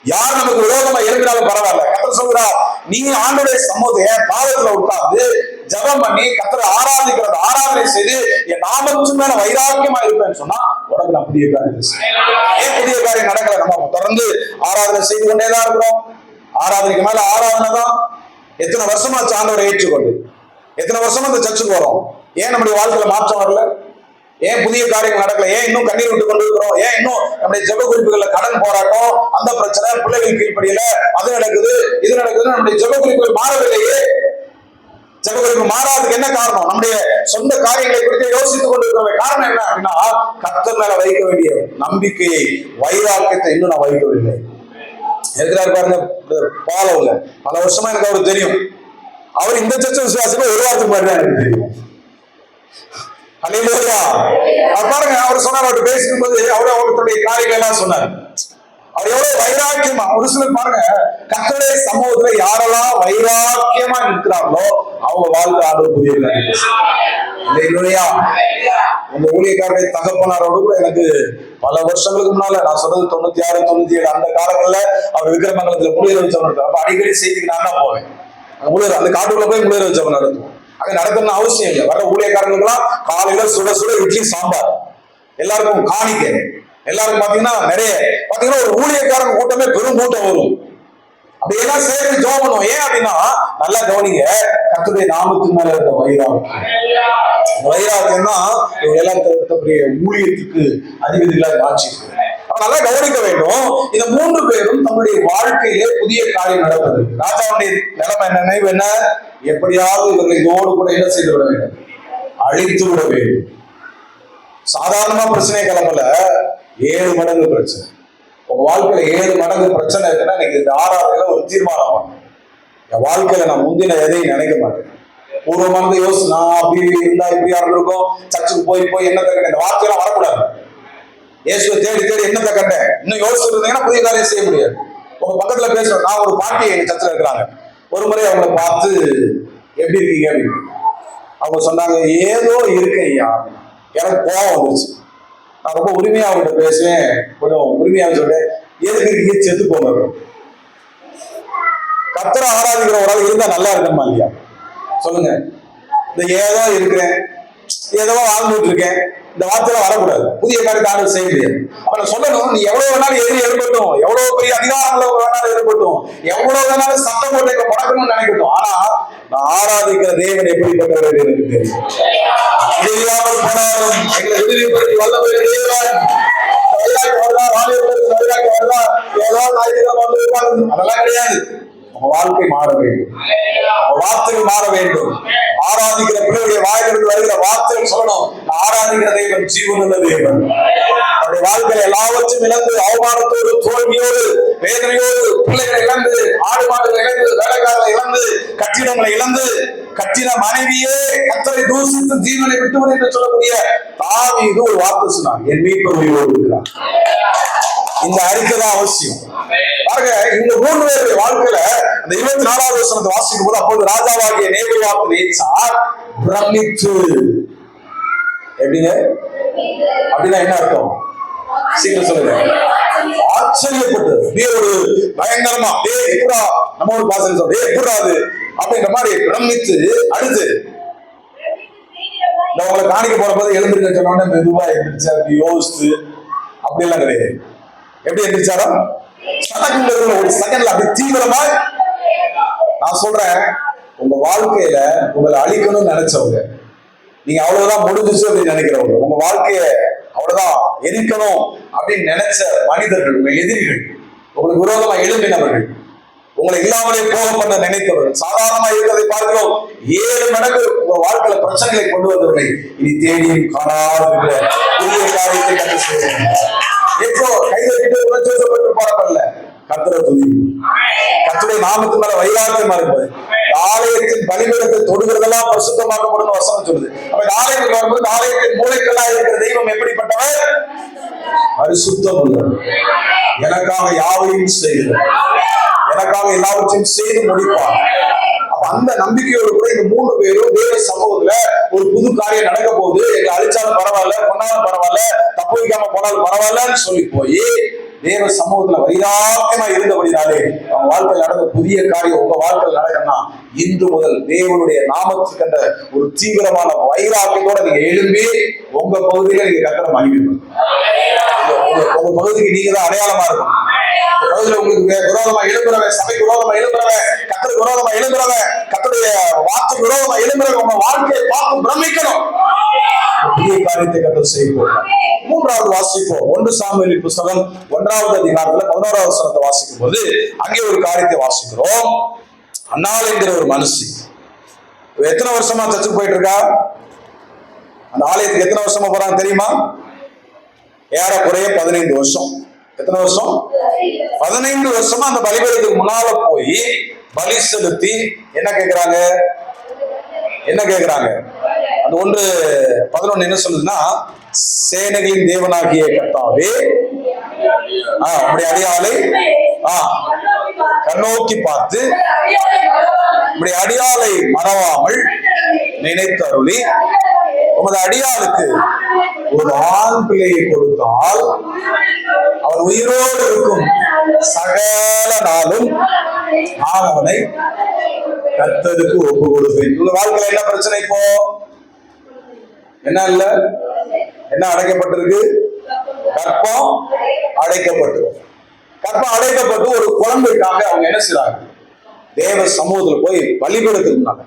யார் நமக்கு விரோதமா எழுப்பினாலும் பரவாயில்ல. கர்த்தர் சொல்றா, நீ ஆண்டவருடைய சமூகத்தை பாதத்துல உட்கார்ந்து ஜபம் பண்ணி கர்த்தரை ஆராதிக்கிறது, ஆராதனை செய்து என் நாமத்தின் மேல வைராக்கியமா இருப்பேன்னு சொன்னா உடனே நான் புதிய காரியம் செய்வேன். ஏன் புதிய காரியம் நடக்கல? நம்ம தொடர்ந்து ஆராதனை செய்து கொண்டேதான் இருக்கிறோம். ஆராதனைக்கு மேல ஆராதனை தான். எத்தனை வருஷமா ஆண்டவரை ஏற்றுக்கொண்டு, எத்தனை வருஷமா இந்த சர்ச்சுக்கு வரோம், ஏன் நம்முடைய வாழ்க்கையில மாற்றம் வரல? ஏன் புதிய காரியங்கள் நடக்கல? ஏன் இன்னும் கண்ணீர் விட்டு கொண்டு இருக்கிறோம்? ஏன் இன்னும் நம்முடைய ஜெப குறிப்புகள்ல கடன் போராட்டம், அந்த பிரச்சனை, பிள்ளைகள் கீழ்ப்படியில அது நடக்குது, இது நடக்குது, நம்முடைய ஜெப குறிப்புகள் மாறவில்லையே. ஜெப மாறாததுக்கு என்ன காரணம்? நம்முடைய சொந்த காரியங்களை குறித்து யோசித்துக் கொண்டிருக்கிற காரணம் என்ன அப்படின்னா, கர்த்தர் மேல வைக்க வேண்டிய நம்பிக்கையை, வைராக்கியத்தை இன்னும் நான் வைக்கவில்லை. இருக்கிறார் பாருங்க பாலவங்க, பல வருஷமா எனக்கு அவருக்கு தெரியும். அவர் இந்த சர்ச்சை விசுவாசம் ஒரு வாரத்துக்கு மாதிரி தான் எனக்கு தெரியும். பாருங்க, அவர் சொன்னார், அவர்கிட்ட பேசிக்கும் போது அவருடைய காரியங்கள் எல்லாம் சொன்னார். அவர் எவ்வளவு வைராக்கியமா, ஒரு சிலர் பாருங்க, கர்த்தருடைய சமூகத்துல யாரெல்லாம் வைராக்கியமா இருக்கிறாங்களோ அவங்க வாழ்க்கை ஆண்டு புதிய உங்க ஊழியக்காரருடைய தகப்பனாரோடு கூட எனக்கு பல வருஷங்களுக்கு முன்னால, நான் சொல்றது 96, 97 அந்த காலங்கள்ல அவர் விக்கிரமங்கலத்துல முழுகிற வச்சவன். அப்ப அடிக்கடி செய்திக்கு நான் தான் போவேன். அந்த காட்டுக்குள்ள போய் முழுகிற வச்சவன் நடத்துவோம். அங்க நடத்தணும்னு அவசியம் இல்லை. வர ஊழியக்காரங்களுக்கெல்லாம் காலையில சுட சுட இட்லி சாம்பார், எல்லாருக்கும் காணிக்க, எல்லாருக்கும் பாத்தீங்கன்னா நிறைய பாத்தீங்கன்னா ஒரு ஊழியக்காரன் கூட்டமே பெரும் கூட்டம் வரும். அப்படி எல்லாம் சேர்ந்து ஜெபம் பண்ணுவோம். ஏன் அப்படின்னா, நல்லா கவனிங்க, கர்த்தருடைய நாமத்துக்கு மேல இருந்த வைராக்கியம் தான் எல்லாம் ஊழியத்துக்கு அதிபதிகளாக மாற்றி. நல்லா கவனிக்க வேண்டும். இந்த 3 பேரும் தன்னுடைய வாழ்க்கையிலே புதிய காரியம் நடப்பது. ராஜாவுடைய நிலைமை நினைவு என்ன? எப்படியாவது இவர்களை இதோடு கூட என்ன செய்து விட வேண்டும்? அழித்து விட வேண்டும். சாதாரணமா பிரச்சனை கிளம்பல, 7 மடங்கு பிரச்சனை. உங்க வாழ்க்கையில 7 மடங்கு பிரச்சனை இருக்குன்னா, இன்னைக்கு இந்த 6ஆவதுல ஒரு தீர்மானம். என் வாழ்க்கையில நான் முந்தின எதையும் நினைக்க மாட்டேன். பூர்வமானது யோசி, நான் அப்படி இருந்தா இப்படியா இருந்திருக்கும், சர்ச்சுக்கு போய் என்னத்தை கண்டேன், இந்த வார்த்தையெல்லாம் வரக்கூடாது. இயேசுவை தேடி என்னத்தை கண்டேன் இன்னும் யோசிச்சுட்டு இருந்தீங்கன்னா புதிய காரியம் செய்ய முடியாது. உங்க பக்கத்துல பேசுறேன். நான் ஒரு பாட்டி எங்க சர்ச்சில் இருக்கிறாங்க. ஒரு முறை அவங்களை பார்த்து எப்படி இருக்கீங்க அப்படின்னு அவங்க சொன்னாங்க, ஏதோ இருக்கு ஐயா. எனக்கு கோவம் வந்துருச்சு. நான் ரொம்ப உரிமையா அவங்கள்ட்ட பேசுவேன். கொஞ்சம் உரிமையாக சொல்றேன், எதுக்கு இருக்கீங்க, செத்து போங்க. கர்த்தரை ஆராதிக்கிற ஒரு ஆள் இருந்தா நல்லா இருக்கணுமா இல்லையா? சொல்லுங்க. இந்த ஏதோ இருக்கிறேன், ஏதோ வாழ்ந்துட்டு இருக்கேன், இந்த வார்த்தையில வரக்கூடாது. புதிய காரியத்தை ஆண்டு செய்ய முடியாது. அப்ப நான் சொல்லணும், நீ எவ்வளவு வேணாலும் எதிரி எழுப்பட்டும், எவ்வளவு பெரிய அதிகாரங்கள் வேணாலும் எழுப்பட்டும், எவ்வளவு வேணாலும் சட்டம் போட்டு படக்கணும்னு நினைக்கட்டும், ஆனா நான் ஆராதிக்கிற தேவன் எப்படிப்பட்டவர் எனக்கு தெரியும். இல்லாமல் போனாலும் எங்களை விடுவிப்படுத்தி வல்லமை தேவன். அதெல்லாம் கிடையாது. வாழ்க்கை மாற வேண்டும், வார்த்தைகள் மாற வேண்டும். ஆராதிக்கிற பிள்ளைகளுடைய வாயிலிருந்து வருகிற வார்த்தைகள் சொல்லணும், ஆராதிக்கிற தேவன் ஜீவனுள்ள தேவன். அவருடைய வாழ்க்கையில எல்லாவற்றையும் இழந்து, அவமானத்தோடு, தோல்வியோடு, வேதனையோடு, பிள்ளைகளை இழந்து, ஆடு மாடுகளை இழந்து, வேலைக்காரர்களை இழந்து, கட்டிடங்களை இழந்து, கட்டிட மனைவியே கர்த்தரை தூசித்து ஜீவனை விட்டுவிடு என்று சொல்லக்கூடிய தாவீது ஒரு வார்த்தை சொன்னார், என் மீட்பர் உயிரோடு இருக்கிறார். இந்த அறிக்கை தான் அவசியம். பாருங்க, இந்த 3 பேருடைய வாழ்க்கையில அந்த 24வது வசனத்தை வாசிக்கும் போது, அப்போது ராஜாவாகிய நேபுகாத்நேச்சார் பிரமித்து, எப்படிங்க அப்படின்னா என்ன அர்த்தம்? சீக்கிரம் சொல்லுங்க. ஆச்சரியப்பட்டு, ஒரு பயங்கரமா எப்படா நம்ம ஒரு பாசம் சொல்றோம், எப்படாது அப்படின்ற மாதிரி பிரமித்து, அடுத்து உங்களை காணிக்க போற போது எழுந்திருக்க சொன்னோட மெதுவா எழுந்திருச்சு, அப்படி யோசித்து அப்படி எல்லாம் கிடையாது. எப்படி எந்திரிச்சாரோ ஒரு செகண்ட்ல அப்படி தீவிரமா. நான் சொல்றேன், உங்க வாழ்க்கையில உங்களை அழிக்கணும்னு நினைச்சவங்க, நீங்க அவ்வளவுதான் முடிஞ்சிச்சு அப்படின்னு நினைக்கிறவங்க, உங்க வாழ்க்கைய அவ்வளவுதான் எரிக்கணும் அப்படின்னு நினைச்ச மனிதர்கள், உங்க எதிரிகள், உங்களுக்கு விரோதமா எழும்பினவர்கள், உங்களை இல்லாமலே போக பண்ண நினைத்தவர்கள், சாதாரணமா இருக்கிறதை பார்க்கிறோம் 7 மடங்கு உங்க வாழ்க்கையில பிரச்சனைகளை கொண்டு வந்தவர்களை இனி தேடியும் காணாத புதிய காரியத்தை கண்டு செய்ய எப்போ கைதட்டிட்டு உணர்ச்சிப்பட்டு பாடப்படல, கர்த்தரை துதிக்கும். கர்த்தருடைய நாமத்து மேல வைராக்கியமா இருப்பது. ஆலயத்தின் பலிபீடத்தை தொடுகிறதெல்லாம் பரிசுத்தமாக்கப்படும் வசனம் சொல்லுது. அப்ப ஆலயத்துக்கு வரும்போது ஆலயத்தின் மூளைக்கெல்லாம் இருக்கிற தெய்வம் எப்படிப்பட்டவர்? பரிசுத்தம் உள்ளவர். எனக்காக யாவையும் செய்கிறார், எனக்காக எல்லாவற்றையும் செய்து முடிப்பார். அப்ப அந்த நம்பிக்கையோடு கூட இந்த 3 பேரும் தேவ சமூகத்துல ஒரு புது காரியம் நடக்க போகுது, எங்களை அழிச்சாலும் பரவாயில்ல, கொண்டாலும் பரவாயில்ல, தப்பு வைக்காம போனாலும் பரவாயில்லன்னு சொல்லி போய் தேவ சமூகத்துல வைராக்கியமா இருந்தபடினாலே அவங்க வாழ்க்கையில் நடந்த புதிய காரியம் உங்க வாழ்க்கையில் நடக்கணும்னா, இன்று முதல் தேவனுடைய நாமத்துக்கு என்ற ஒரு தீவிரமான வைராக்கியத்தோட நீங்க எழும்பி உங்க பகுதியில நீங்க கர்த்தரை மகிமைப்படணும். உங்க பகுதிக்கு நீங்க தான் அடையாளமா இருக்கும். உங்களுக்கு விரோதமா எழுப்புறவன், சபைக்கு விரோதமா எழுப்புறவன், கர்த்தருக்கு விரோதமா எழுப்புறவன், கர்த்தருடைய வார்த்தைக்கு விரோதமா எழுப்புறவன் உங்க வாழ்க்கையை பார்த்து பிரமிக்கணும். புதிய காரியத்தை கர்த்தர் செய்ய போகிறார். 3வது வாசிப்போம். 1 சாமுவேல் புத்தகம் 1வது அதிகாரத்துல 11வது வசனத்தை வாசிக்கும் போது அங்கே ஒரு காரியத்தை வாசிக்கிறோம். அன்னாள் என்கிற ஒரு மனுஷி, எத்தனை வருஷமா சர்ச்சுக்கு போயிட்டு இருக்கா? அந்த ஆலயத்துக்கு எத்தனை வருஷமா போறாங்க தெரியுமா? ஏறக்குறைய 15 வருஷம். எத்தனை வருஷம்? 15 வருஷமா அந்த பலிபீடத்துக்கு முன்னால போய் பலி செலுத்தி என்ன கேட்கிறாங்க? என்ன கேட்கிறாங்க? அந்த 1:11 என்ன சொல்லுதுன்னா, சேனைகளின் தேவனாகிய கர்த்தாவே அப்படி அடியாளை கண்ணோக்கி பார்த்து இப்படி அடியாளை மறவாமல் நினைத்தருளி உமது அடியாளுக்கு ஒரு ஆண் பிள்ளையை கொடுத்தால் அவர் உயிரோடு இருக்கும் சகல நாளும் நான் அவனை கர்த்தருக்கு ஒப்பு கொடுப்பேன். உங்க வாழ்க்கையில என்ன பிரச்சனை? இப்போ என்ன இல்ல? என்ன அடைக்கப்பட்டிருக்கு? கற்பம் அடைக்கப்பட்டு. கற்பம் அடைக்கப்பட்டு ஒரு குழந்தைக்காக அவங்க என்ன செய்றாங்க? தேவ சமூகத்துல போய் பலிபீடத்துக்கு முன்னாங்க.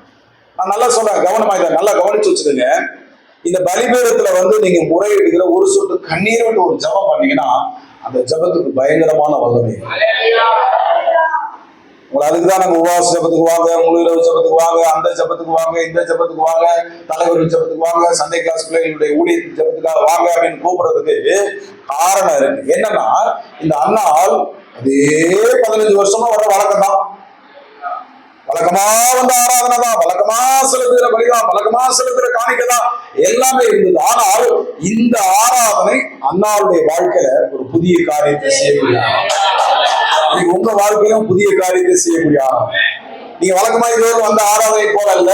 நான் நல்லா சொல்றேன், கவனமா இதை நல்லா கவனிச்சு வச்சுக்கோங்க. இந்த பலிபீடத்துல நீங்க முறையிடுகிற ஒரு சொட்டு கண்ணீர் விட்டு ஒரு ஜபம் பண்ணீங்கன்னா அந்த ஜபத்துக்கு பயங்கரமான வல்லமை. உங்களை அதுக்குதான் நாங்க உபவாச ஜபத்துக்கு வாங்க, முழு ஜபத்துக்கு வாங்க, அந்த ஜபத்துக்கு வாங்க, இந்த ஜபத்துக்கு வாங்க, தலைவர் ஜபத்துக்கு வாங்க, சண்டே கிளாஸ் பிள்ளைகளுடைய ஊழியர் ஜபத்துக்காக வாங்க அப்படின்னு கூப்பிடுறதுக்கு காரணம் இருக்கு. என்னன்னா, இந்த அண்ணால் அதே 15 வருஷமா வர வழக்கம் தான். வழக்கமா வந்த ஆராதனை தான், வழக்கமா செலுத்துகிற பலிதான், வழக்கமா செலுத்துகிற காணிக்கை தான், எல்லாமே இருந்தது. ஆனால் இந்த ஆராதனை அண்ணாவுடைய வாழ்க்கையில ஒரு புதிய காரியத்தை செய்யக்கூடிய, உங்க வாழ்க்கையிலும் புதிய காரியத்தை செய்யக்கூடிய, நீங்க வழக்கமா இதோடு வந்த ஆராதனை போல அல்ல,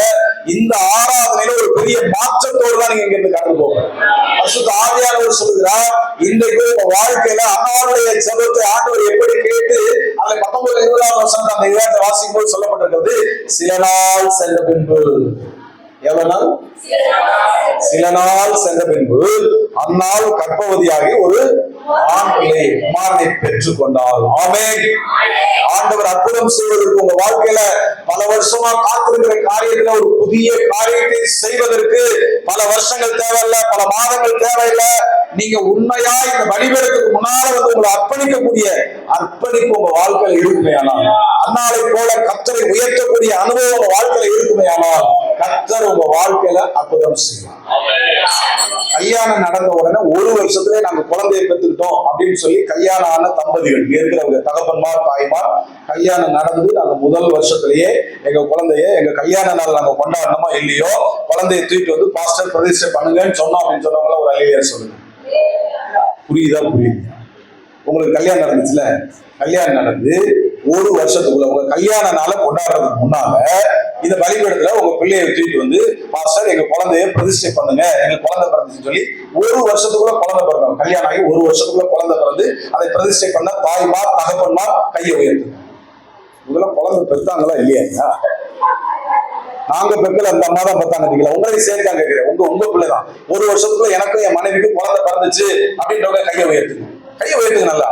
இந்த ஆராதனையில ஒரு பெரிய மாற்றத்தோடு தான் நீங்க இங்க இருந்து கடந்து போகணும். பரிசுத்த ஆவியானவர் சொல்கிறார், இன்றைக்கு உங்க வாழ்க்கையில அண்ணாவுடைய ஜெபத்தை ஆண்டவர் எப்படி கேட்டு, அதுல 19-20 வருஷம் அந்த இதை வாசிக்கும் போது சொல்லப்பட்டிருக்கிறது, சில நாள் சென்ற பின்பு. எவ்வளவு நாள்? சில நாள் சென்ற பின்பு அந்நாள் கர்ப்பவதியாகி ஒரு ஆண் பிள்ளை குமாரனை பெற்றுக் கொண்டாள். ஆமென். ஆண்டவர் அற்புதம் செய்வதற்கு உங்க வாழ்க்கையில பல வருஷமா காத்திருக்கிற காரியத்துல ஒரு புதிய காரியத்தை செய்வதற்கு பல வருஷங்கள் தேவையில்லை, பல மாதங்கள் தேவையில்லை. நீங்க உண்மையா இந்த பலிபீடத்துக்கு முன்னால உங்களை அர்ப்பணிக்கக்கூடிய அர்ப்பணிப்பு உங்க வாழ்க்கையில இருக்குமே ஆனால், அன்னாலை போல கர்த்தரை உயர்த்தக்கூடிய அனுபவம் உங்க வாழ்க்கையில இருக்குமே ஆனால், கர்த்தர் உங்க வாழ்க்கையில அற்புதம் செய்யலாம். கல்யாணம் நடந்த உடனே 1 வருஷத்துல நாங்க குழந்தையை பெற்றுக்கிட்டோம் அப்படின்னு சொல்லி கல்யாணம் ஆன தம்பதிகள் இருக்கிறவங்க, தகப்பன்மார் தாய்மார், கல்யாணம் நடந்து நாங்க முதல் வருஷத்திலேயே எங்க குழந்தைய எங்க கல்யாண நாள் நாங்க கொண்டாடணுமோ இல்லையோ, குழந்தைய தூக்கிட்டு வந்து பாஸ்டர் பிரதிஷ்டை பண்ணுங்கன்னு சொன்னோம் அப்படின்னு சொன்னவங்கள ஒரு அலையா சொல்லுங்க. புரியுதா? புரியுது? உங்களுக்கு கல்யாணம் நடந்துச்சுல, கல்யாணம் நடந்து 1 வருஷத்துக்குள்ள உங்க கல்யாண நாளை கொண்டாடுறதுக்கு முன்னால இந்த பலிபீடத்துல உங்க பிள்ளையை தூக்கிட்டு வந்து பாஸ்டர் எங்க குழந்தைய பிரதிஷ்டை பண்ணுங்க, எங்க குழந்தை பிறந்துச்சு சொல்லி 1 வருஷத்துக்குள்ள குழந்தை பிறந்தோம். கல்யாணம் ஆகி 1 வருஷத்துக்குள்ள குழந்தை பிறந்து அதை பிரதிஷ்டை பண்ண தாய்மார் தகப்பன்மார் கையை உயர்த்து. இதெல்லாம் குழந்தை பெற்றாங்களா இல்லையா? நாங்க பெற்கல, அந்த அம்மா தான் பெற்றாங்க. உங்களையும் சேர்த்தா கேட்கிறேன், உங்க பிள்ளைதான் 1 வருஷத்துக்குள்ள எனக்கும் என் மனைவிக்கும் குழந்தை பிறந்துச்சு அப்படின்றவங்க கையை உயர்த்துங்க. கையை உயர்த்துங்க. நல்லா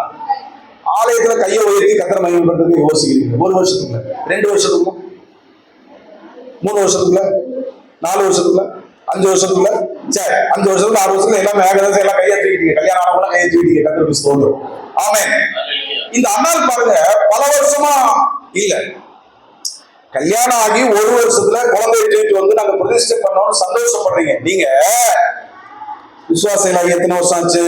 ஆலயத்துல கையை உயர்த்தி கர்த்தரை மகிமைப்படுத்துறதுக்கு யோசிக்கிறீங்க. 1 வருஷத்துக்குள்ள, 2 வருஷத்துக்குள்ள, 3 வருஷத்துக்குள்ள, 4 வருஷத்துக்குள்ள, 5 வருஷத்துக்குள்ள, சரி 5 வருஷத்துக்குள்ள, 6 வருஷத்துல எல்லாமே ஏகதேசம் எல்லாம் கையை தூக்கிட்டீங்க. கல்யாணம் ஆனவங்க கையை தூக்கிட்டீங்க. கர்த்தருக்கு ஸ்தோத்திரம். ஆமென். இந்த அண்ணால் பாருங்க, பல வருஷமா இல்ல, கல்யாணம் ஆகி 1 வருஷத்துல குழந்தையை தூக்கிட்டு வந்து நாங்க பிரதிஷ்டை பண்ணோம்னு சந்தோஷப்படுறீங்க. நீங்க விசுவாசிகளாகி எத்தனை வருஷம் ஆச்சு?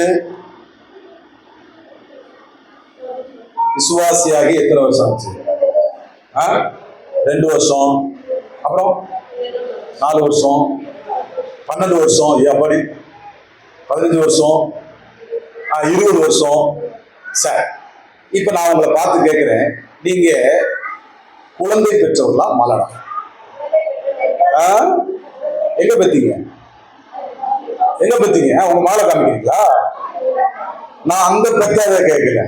விசுவாசியாகி எத்தனை வருஷம் ஆச்சு? 2 வருஷம், அப்புறம் 4 வருஷம், 12 வருஷம், எப்படி 15 வருஷம், 20 வருஷம். சரி, இப்ப நான் உங்களை பார்த்து கேட்கிறேன், நீங்க குழந்தை பெற்றவர்களா மலரா? எங்க பெத்தீங்க? எங்க பெத்தீங்க? உங்க மாலை காமிக்கிறீங்களா? நான் அந்த பிரத்யாத கேட்கல.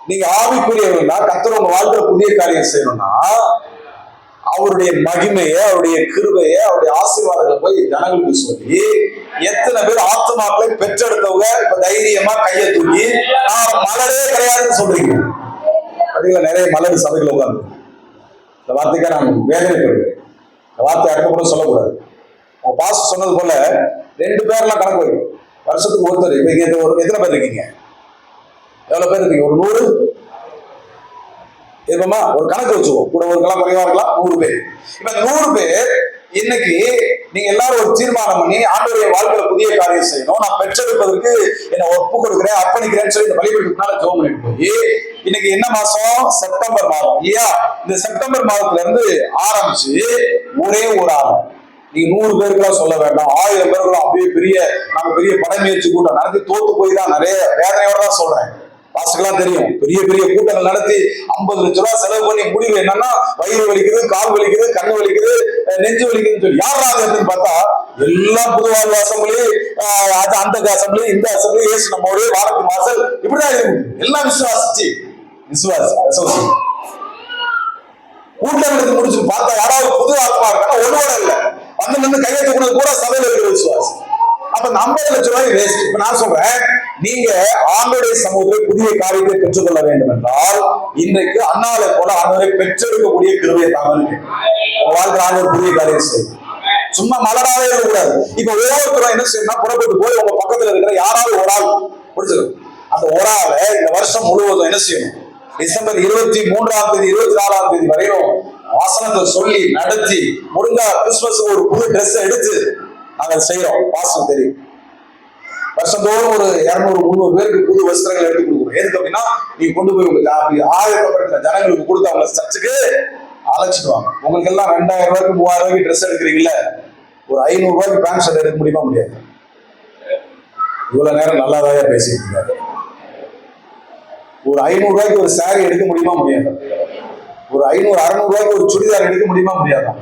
நீங்க ஆவிக்குரியவர்களா, கர்த்தர் உங்க வாழ்க்கையில புதிய காரியம் செய்யணும்னா அவருடைய மகிமையை, அவருடைய கிருபையை, அவருடைய ஆசீர்வாதங்களை போய் ஜனங்களுக்கு சொல்லி, எத்தனை பேர் ஆத்மாக்களை பெற்றெடுத்தவங்க இப்ப தைரியமா கையை தூக்கி நான் மலரே கிடையாதுன்னு சொல்றீங்க. அதுல நிறைய மலர் சபைகள் உட்கார்ந்து இந்த வார்த்தைக்காக நான் வேதனைப்படுவேன். இந்த வார்த்தை அடுத்த கூட சொல்லக்கூடாது. உங்க பாஸ்டர் சொன்னது போல 2 பேர்லாம் கணக்கு வைக்கும், வருஷத்துக்கு ஒருத்தர். இப்ப இங்க எத்தனை பேர் இருக்கீங்க? எவ்வளவு பேர் இருக்கீங்க? ஒரு 100 இருப்போமா? ஒரு கணக்கு வச்சுக்கோ, கூட ஒரு கலாம் குறைவா இருக்கலாம், 100 பேர். இப்ப 100 பேர் இன்னைக்கு நீங்க எல்லாரும் ஒரு தீர்மானம் பண்ணி ஆண்டவருடைய வாழ்க்கையில புதிய காரியம் செய்யணும், நான் பெற்றெடுப்பதற்கு என்ன ஒப்பு கொடுக்குறேன் அர்ப்பணிக்கிறேன்னு சொல்லி இந்த வழிபட்டுனால ஜெபம் பண்ணிட்டு போய் இன்னைக்கு என்ன மாசம்? செப்டம்பர் மாதம் இல்லையா? இந்த செப்டம்பர் மாதத்துல இருந்து ஆரம்பிச்சு ஒரே ஒரு ஆள், நீங்க 100 பேருக்குலாம் சொல்ல வேண்டாம், 1000 பேருக்குலாம் அப்படியே நாங்க பெரிய படமுயற்சி கூட்டம் நடத்தி தோத்து போய் தான் நிறைய வேதனையோட தான் சொல்றேன். பாஸ்டர்லாம் தெரியும், பெரிய கூட்டங்கள் நடத்தி 50 லட்சம் ரூபாய் செலவு பண்ணி முடிவு என்னன்னா வயிறு வலிக்குது, கால் வலிக்குது, கண்ணு வலிக்குது, நெஞ்சு வலிக்குதுன்னு சொல்லி யாராவது பார்த்தா எல்லாம் புதுவாழ்வு அசம்பிளி, அந்த அசம்பிளி, இந்த அசம்பிளி, ஏசு நம்மோட வாரத்து வாசல், இப்படிதான் இருக்கு. எல்லாம் விசுவாசி கூட்டம் எடுத்து முடிச்சு பார்த்தா யாராவது புது ஆத்மா இருக்கா? ஒண்ணுவோட இல்ல, வந்து கையெழுத்து கூட கூட சபையில இருக்கிற விசுவாசி. அப்ப 50 லட்சம் ரூபாய் வேஸ்ட். இப்ப நான் சொல்றேன், நீங்க ஆண்டவருடைய சமூகத்தில் புதிய காரியத்தை பெற்றுக்கொள்ள வேண்டும் என்றால் இன்றைக்கு அண்ணாவை போல ஆண்டவரை பெற்றெடுக்கக்கூடிய கிருபையை தாங்க வாழ்க்கை ஆண்டவர் புதிய காரியம் செய்யும். சும்மா மலராவே இருக்கக்கூடாது. இப்ப ஒவ்வொருத்தரும் என்ன செய்யணும், புறப்பட்டு போய் உங்க பக்கத்துல இருக்கிற யாராவது ஒரு ஆள் பிடிச்சிடும். அந்த ஒரு ஆளை இந்த வருஷம் முழுவதும் என்ன செய்யணும், டிசம்பர் 23ஆம் தேதி 24ஆம் தேதி வரையும் வாசனத்தை சொல்லி நடத்தி முடிஞ்சா கிறிஸ்துமஸுக்கு ஒரு புது ட்ரெஸ் எடுத்து நாங்கள் செய்யறோம். வாசனம் தெரியும், வருஷந்தோறும் ஒரு 200-300 பேருக்கு புது வஸ்திரங்கள் எடுத்து கொடுக்குறோம். எதுக்கு அப்படின்னா நீங்க கொண்டு போய் உங்களுக்கு ஆயிரத்தப்பட்ட ஜனங்களுக்கு கொடுத்து அவங்க சர்ச்சுக்கு அழைச்சிட்டு வாங்க. உங்களுக்கு எல்லாம் 2000 ரூபாய்க்கு 3000 ரூபாய்க்கு ட்ரெஸ் எடுக்கிறீங்களா, ஒரு 500 ரூபாய்க்கு பேண்ட் ஷர்ட் எடுக்க முடியுமா? முடியாது. இவ்வளவு நேரம் நல்லாதான் பேசிட்டு இருக்காரு. ஒரு 500 ரூபாய்க்கு ஒரு சாரி எடுக்க முடியுமா? முடியாது. ஒரு 500-600 ரூபாய்க்கு ஒரு சுடிதார் எடுக்க முடியுமா? முடியாதான்.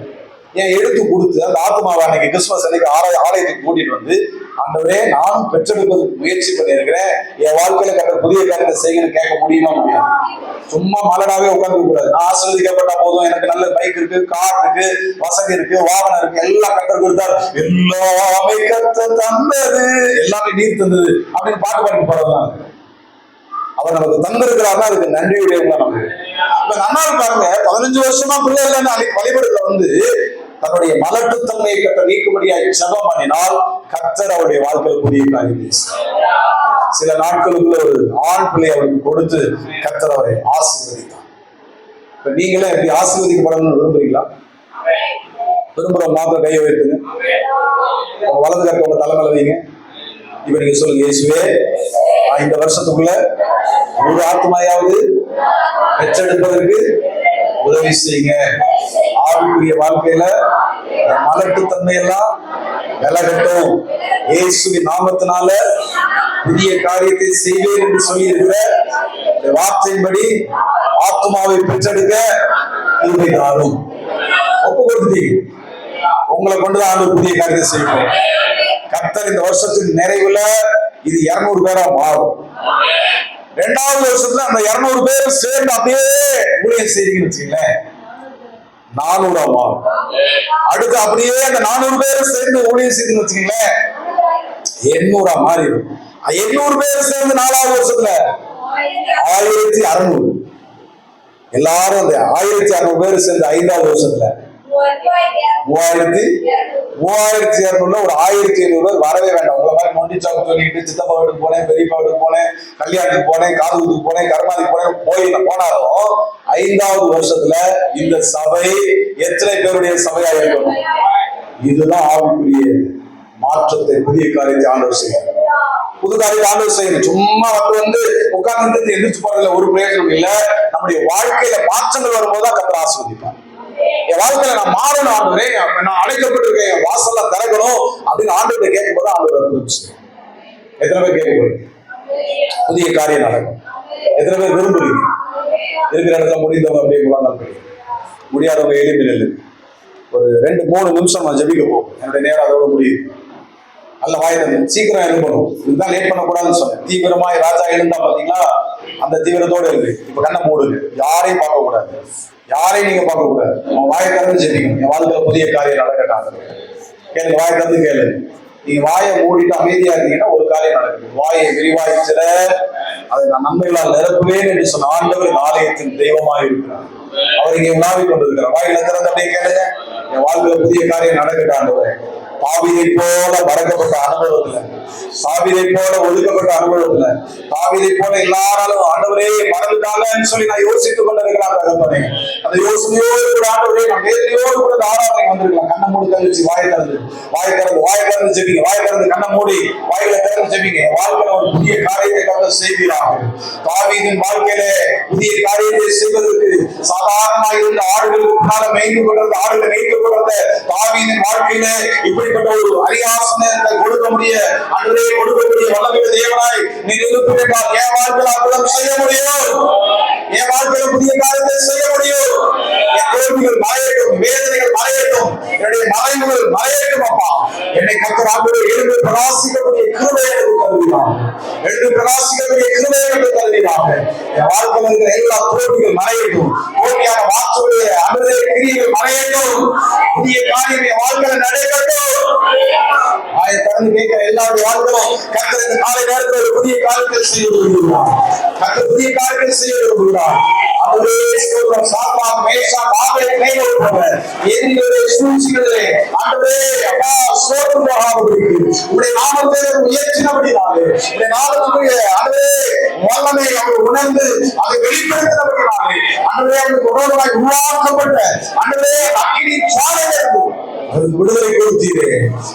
ஏன் எடுத்து கொடுத்து அந்த ஆத்மாவை அன்னைக்கு கிறிஸ்துமஸ் அன்னைக்கு ஆலயத்துக்கு கூட்டிட்டு வந்து, ஆண்டவரே நான் பெற்றெடுப்பதற்கு முயற்சி பண்ணியிருக்கிறேன், என் வாழ்க்கையில கட்ட புதிய காரியத்தை செய்யணும் கேட்க முடியுமா? முடியாது. சும்மா மலடாவே உட்கார்ந்து கூடாது. நான் ஆசீர்வதிக்கப்பட்ட போதும், எனக்கு நல்ல பைக் இருக்கு, கார் இருக்கு, வசதி இருக்கு, வாகனம் இருக்கு, எல்லாம் கத்தர் கொடுத்தார், எல்லாமே கர்த்தர் தந்தது, எல்லாமே நீர் தந்தது அப்படின்னு பாட்டு பாடிட்டு போறதுதான். அவர் நமக்கு தந்திருக்கிறாருன்னா அதுக்கு நன்றியுடையவங்க நமக்கு. இப்ப நல்லா இருக்காங்க, 15 வருஷமா பிள்ளை இல்லைன்னு அன்னைக்கு வழிபடுத்த வந்து தன்னுடைய மலட்டுத்தன்மையை கட்ட நீக்கும்படியாக ஜெபம் பண்ணினால் கர்த்தர் அவருடைய வாழ்க்கையில் புதிய காரியம். சில நாட்களுக்குள்ள ஒரு ஆண் பிள்ளை அவருக்கு கொடுத்து கர்த்தர் அவரை ஆசீர்வதித்தார். இப்ப நீங்களே எப்படி ஆசீர்வதிக்கப்படணும்னு விரும்புறீங்களா? விரும்புற மாத்திரம் கையை வைத்துங்க, வலது கட்ட உங்க தலைமையில வைங்க. இப்ப நீங்க சொல்லுங்க, இயேசுவே இந்த வருஷத்துக்குள்ள ஒரு ஆத்மாயாவது பெற்றெடுப்பதற்கு உதவி செய்யுங்க. ஆவிக்குரிய வாழ்க்கையில மலட்டுத்தன்மை எல்லாம் விலகட்டும். இயேசுவின் நாமத்தினால புதிய காரியத்தை செய்வேன் என்று சொல்லி இருக்கிற வார்த்தையின்படி ஆத்மாவை பெற்றெடுக்க கிருபை தாரும். ஒப்பு கொடுத்தீங்க, உங்களை கொண்டுதான் ஆண்டவர் புதிய காரியத்தை செய்யணும். கர்த்தர் இந்த வருஷத்தின் நிறைவுல இது 200 பேரா மாறும். 2வது வருஷத்துல அந்த 200 பேர் சேர்ந்து அப்படியே ஊழியம் செய்றீங்கன்னு வச்சுங்களேன், 400 மாறும். அடுத்து அப்படியே அந்த 400 பேர் சேர்ந்து ஊழியம் செய்துன்னு வச்சுங்களேன், 800 மாறிடும். 800 பேர் சேர்ந்து 4வது வருஷத்துல 1600. எல்லாரும் அந்த 1600 பேர் சேர்ந்து 5வது வருஷத்துல 3200 ஒரு 1500 பேர் வரவே வேண்டாம். உங்களை மாதிரி நொண்டிச்சாக்கு சொல்லிட்டு சித்தப்பா வீட்டுக்கு போனேன், பெரியப்பா வீட்டுக்கு போனேன், கல்யாணத்துக்கு போனேன், காதுகுத்துக்கு போனேன், கருமாதிக்கு போனேன் போனாலும் 5வது வருஷத்துல இந்த சபை எத்தனை பேருடைய சபையா இருக்கணும்? இதுதான் ஆவிக்குரிய மாற்றத்தை, புதிய காரியத்தை ஆண்டவர் செய்யணும். புது காரியத்தை ஆண்டவர் செய்யணும். சும்மா வந்து உட்கார்ந்து எந்திரிச்சு போறதுல ஒரு பிரயோஜனம் இல்லை. நம்முடைய வாழ்க்கையில மாற்றங்கள் வரும்போதுதான் கர்த்தர் ஆசீர்வதிப்பார். என் வாழ்க்கையில நான் மாறணும் ஆண்டவரே, நான் அழைக்கப்பட்டிருக்கேன், என் வாசல்ல திறக்கணும் அப்படின்னு ஆண்டவரை கேட்கும்போது ஆண்டவர் எத்தனை பேர் கேட்கப்படுது? புதிய காரியம் நடக்கும். எத்தனை பேர் விரும்புறீங்க? இருக்கிற இடத்துல முடிந்தவங்க அப்படியே முழங்கால், முடியாதவங்க எழுப்பி நெல்லு. ஒரு 2-3 நிமிஷம் நான் ஜெபிக்க போகும். என்னுடைய நேரம் அதோட முடியும். நல்ல வாய்ப்பு சீக்கிரம் எழுப்பணும். இதுதான் லேட் பண்ணக்கூடாதுன்னு சொன்னேன். தீவிரமாய் ராஜா எழுந்தா பாத்தீங்களா, அந்த தீவிரத்தோட இருக்கு. இப்ப கண்ணை மூடுங்க, யாரையும் பார்க்க கூடாது, யாரையும் நீங்க பார்க்க கூடாது. உங்க வாயை திறந்து ஜெபிக்கணும். என் வாழ்க்கையில புதிய காரியம் நடக்கட்டாங்க கேளுங்க, வாயை திறந்து கேளு. நீங்க வாயை மூடிட்டு அமைதியா இருந்தீங்கன்னா ஒரு காரியம் நடக்குது. வாயை விரிவாய்ச்சிட அதை நான் நன்மைகளால் நிரப்புவேன் என்று சொன்ன ஆண்டவர் ஆலயத்தின் தெய்வமாக இருக்கிறார். அவர் இங்கே உணாவி கொண்டிருக்கிறார். வாயில திறந்து அப்படியே கேளுங்க, என் வாழ்க்கையில புதிய காரியம் நடக்கட்டாண்டவர். தாவீதை போல மறக்கப்பட்ட அனுபவம் இல்லை, தாவீதை போல ஒதுக்கப்பட்ட அனுபவம் இல்லை, தாவீதை போல எல்லாராலும் ஆண்டவரே மறந்துட்டாங்கன்னு சொல்லி நான் யோசித்துக் கொண்டிருக்கலாம். தகப்பனே, அந்த யோசனையோடு கூட ஆண்டவரே நான் வேதனையோடு கூட ஆராதனை வந்திருக்கலாம். கண்ணை மூடி கழிச்சு வாயை திறந்து ஜெபிங்க, வாயை திறந்து கண்ணை மூடி வாயில திறந்து ஜெபிங்க. வாழ்க்கையில ஒரு புதிய காரியத்தை கத்த செய்கிறாங்க. தாவீதின் வாழ்க்கையில புதிய காரியத்தை செய்வதற்கு சாதாரணமாக இருந்த ஆடுகளுக்கு மேய்ந்து கொண்டிருந்த ஆடுகளை மேய்த்து கொண்டிருந்த தாவீதின் வாழ்க்கையில இப்படிப்பட்ட ஒரு அரியாசனத்தை கொடுக்கக்கூடிய அன்றே கொடுக்கக்கூடிய வல்லமையுள்ள தேவனாய் நீ நிரூபித்தால் என் வாழ்க்கையில் அற்புதம் செய்ய முடியும், என் வாழ்க்கையில புதிய காரியத்தை செய்ய முடியும். என் தோல்விகள் மறையட்டும், வேதனைகள் மறையட்டும், என்னுடைய மறைவுகள் மறையட்டும். அப்பா, என்னை கர்த்தர் ஆண்டவரே எழுந்து பிரகாசிக்கக்கூடிய கிருபையை எனக்கு தருகிறார், எழுந்து பிரகாசிக்கக்கூடிய கிருபையை எனக்கு தருகிறார். என் வாழ்க்கையில் இருக்கிற எல்லா தோல்விகள் மறையட்டும், தோல்வியான வாக்குடைய அன்றே கிரியைகள் மறையட்டும், புதிய காரியம் என் வாழ்க்கையில் நடைபெறட்டும். திறந்து கேட்கிற எல்லாருடைய வாழ்க்கையிலும் கர்த்தர் இந்த காலை நேரத்தில் ஒரு புதிய காரியத்தை செய்ய விரும்புகிறார், கர்த்தர் புதிய காரியத்தை செய்ய விரும்புகிறார். அவரே ஸ்தோத்திரம். சாத்தான் மேஷாக் ஆபேலை போல எதிரிகளுடைய சூழ்ச்சிகளிலே ஆண்டவரே அப்பா சோர்ந்து போகாதபடிக்கு உம்முடைய நாமத்தை உயர்த்தினபடினாலே, உம்முடைய நாமத்துடைய ஆண்டவரே வல்லமை அவர் உணர்ந்து அதை வெளிப்படுத்தினபடினாலே ஆண்டவரே அவருக்கு உணர்வாய் உருவாக்கப்பட்ட ஆண்டவரே அக்கினி ஜுவாலையிலிருந்து அவருக்கு விடுதலை கொடுத்தீரே,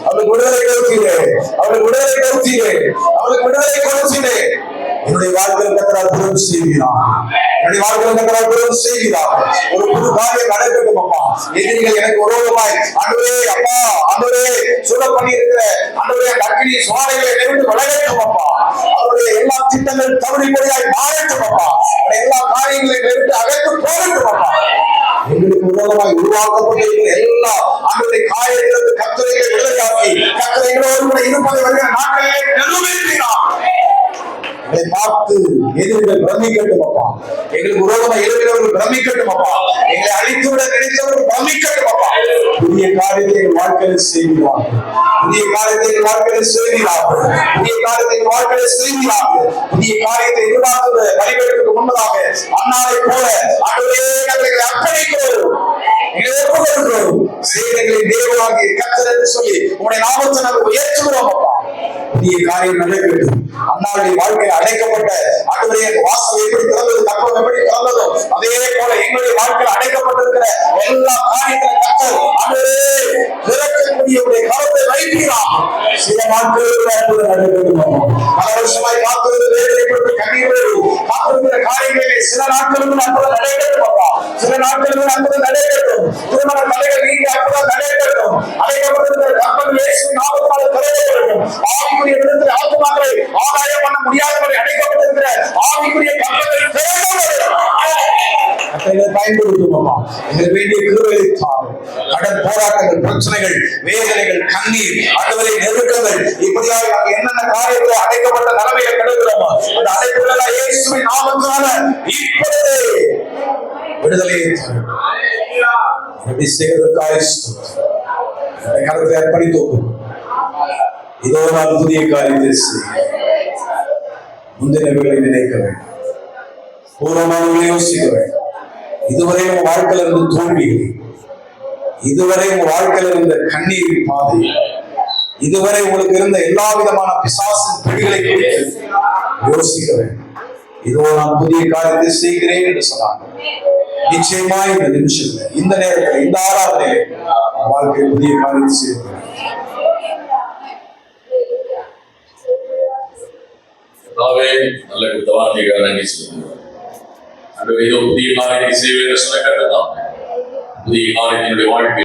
அவருக்கு விடுதலை கொடுத்தீரே, அவருக்கு விடுதலை கொடுத்தீரே, அவருக்கு விடுதலை கொடுத்தீரே. என்னுடைய வாழ்க்கையில் கர்த்தர் அற்புதம் செய்கிறார், என்னுடைய வாழ்க்கையில் கர்த்தர் அற்புதம் செய்கிறார். ஒரு புது காரியம் நடக்கட்டும் அப்பா. எதிரிகள் எனக்கு விரோதமாய் ஆண்டவரே அப்பா ஆண்டவரே சொல்ல பண்ணி இருக்கிற ஆண்டவரே அக்கினி சுவாலைகளை நிறுத்தி விலகட்டும் அப்பா. அவருடைய எல்லா திட்டங்கள் தவறிபடியாய் மாறட்டும் அப்பா. எல்லா காரியங்களையும் நிறுத்தி அகற்று போகட்டும் அப்பா. எங்களுக்கு விரோதமாய் உருவாக்கப்பட்டிருக்கிற எல்லா ஆண்டவருடைய காரியத்திலிருந்து கர்த்தரை விடுதலையாக்கி கர்த்தரை எங்களோடு கூட இருப்பதை வருகிற நாட்களிலே நிறுவிக்கிறார். அதை பார்த்து எதிரிகள் பிரமிக்கட்டும் அப்பா, எங்களுக்கு விரோதமாக எழுகிறவர்கள் பிரமிக்கட்டும் அப்பா, எங்களை அழித்துவிட நினைத்தவர்கள் பிரமிக்கட்டும் அப்பா. புதிய காரியத்தை எங்கள் வாழ்க்கையில் செய்கிறார்கள், புதிய காரியத்தை எங்கள் வாழ்க்கையில் செய்கிறார்கள், புதிய காரியத்தை எங்கள் வாழ்க்கையில் செய்கிறார்கள். புதிய காரியத்தை எதிர்பார்த்து வழிபடுவதற்கு முன்னதாக அண்ணாவை போல ஆண்டவரே எங்களை அர்ப்பணிக்கிறோம், எங்களை ஒப்புக்கொள்கிறோம். சேனைகளின் தேவனாகிய கர்த்தர் என்று சொல்லி உம்முடைய நாமத்தை நாங்கள் உயர்த்துகிறோம் அப்பா. புதிய காரியம் நடக்கட்டும். அண்ணாவுடைய வாழ்க்கையில் அடைக்கப்பட்ட ஆண்டவரே வாசல் எப்படி திறந்தது, கற்பம் எப்படி திறந்ததோ அதே போல எங்களுடைய வாழ்க்கையில் அடைக்கப்பட்டிருக்கிற எல்லா காரியத்திலும் கர்த்தர் ஆண்டவரே திறக்கக்கூடிய கரத்தை வைக்கிறார். சில நாட்களில் நடக்கட்டும். பல வருஷமாய் காத்திருந்து வேதனைப்பட்டு கண்ணீரோடு காத்திருக்கிற காரியங்களிலே சில நாட்களுக்கு அற்புதம் நடைபெறும் அப்பா, சில நாட்களுக்கு அற்புதம் நடைபெறும். திருமண தடைகள் நீங்க அற்புதம் நடைபெறும். அடைக்கப்பட்டிருக்கிற கற்பம் இயேசுவின் நாமத்தினாலே திறக்கப்படட்டும். ஆவிக்குரிய விதத்தில் ஆத்துமாக்களை ஆதாயம் பண்ண முடியாதவரை அடைக்கப்பட்டிருக்கிற ஆவிக்குரிய கற்பத்தை திறக்கப்படட்டும். பயன்படுத்துவோமா? எங்களுக்கு வேண்டிய கிருபையை தாரும். கடன் போராட்டங்கள், பிரச்சனைகள், வேதனைகள், கண்ணீர், ஆண்டவரே நெருக்கங்கள், இப்படியாக நாங்கள் என்னென்ன காரியத்தை அடைக்கப்பட்ட நிலைமையில் கிடக்கிறோமோ அந்த அடைப்புகளை இயேசுவின் நாமத்தினால இப்பொழுதே விடுதலையை தரும். எப்படி செய்வதற்காக கருத்தை அர்ப்பணித்தோம். இதோ நான் புதிய காரியத்தை செய்ய முந்தினவர்களை நினைக்க வேண்டும், பூர்வமானவர்களை யோசிக்க வேண்டும். இதுவரை உங்க வாழ்க்கையில் இருந்த தோல்விகள், இதுவரை உங்க வாழ்க்கையில் இருந்த கண்ணீர் பாதை, இதுவரை உங்களுக்கு இருந்த எல்லா விதமான பிசாசின் பிடிகளை குறித்து யோசிக்க வேண்டும். இதோ நான் புதிய காரியத்தை செய்கிறேன் என்று சொன்னாங்க. நிச்சயமா இந்த நிமிஷத்துல, இந்த நேரத்தில், இந்த ஆராதனையிலே வாழ்க்கை புதிய காரியத்தை செய்கிறேன். நல்ல கொடுத்த வார்த்தைகள் நன்றி சொல்லுங்க. ஏதோ புதிய காரியத்தை செய்வேன் சொன்ன கட்டதான் புதிய காரியத்தினுடைய வாழ்க்கை